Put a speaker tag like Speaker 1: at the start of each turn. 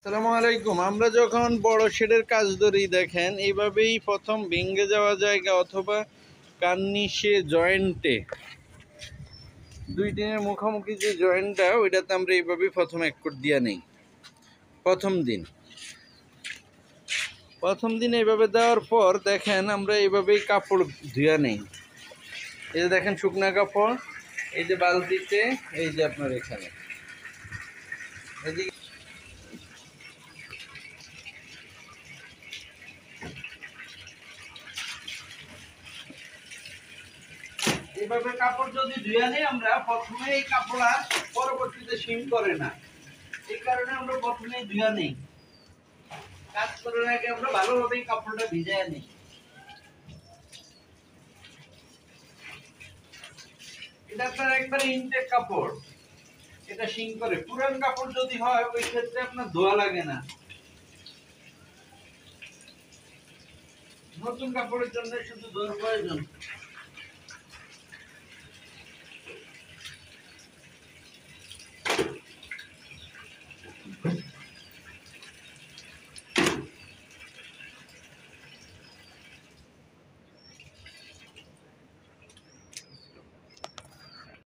Speaker 1: আসসালামু আলাইকুম। আমরা যখন বড় শেডের কাজ ধরি দেখেন এইভাবেই প্রথম ভেঙে যাওয়া জায়গা অথবা কার্নিশে জয়েন্টে দুই দিনের মুখোমুখি যে জয়েন্টটা ওইটাতে আমরা এইভাবেই প্রথম এক কোট দিয়া নেই। প্রথম দিন এইভাবে দেওয়ার পর দেখেন আমরা এইভাবেই কাপড় ধুয়া নেই। এই যে দেখেন শুকনা কাপড়, এই যে বালতিতে, এই যে আপনার এখানে এদিকে এইভাবে কাপড় যদি ধুয়ে নেই আমরা প্রথমে এই কাপড় আর পরবর্তীতে শিম করে না, এই কারণে আমরা প্রথমেই ধুয়ে নেই। কাজ করার আগে আমরা ভালোভাবে এই কাপড়টা ভিজায় নিই। এটা আপনার একবারে ইনটেক কাপড়, এটা শিম করে। পুরান কাপড় যদি হয় ওই ক্ষেত্রে আপনার ধোয়া লাগে না। নতুন কাপড়ের জন্য শুধু ধোয়ার প্রয়োজন।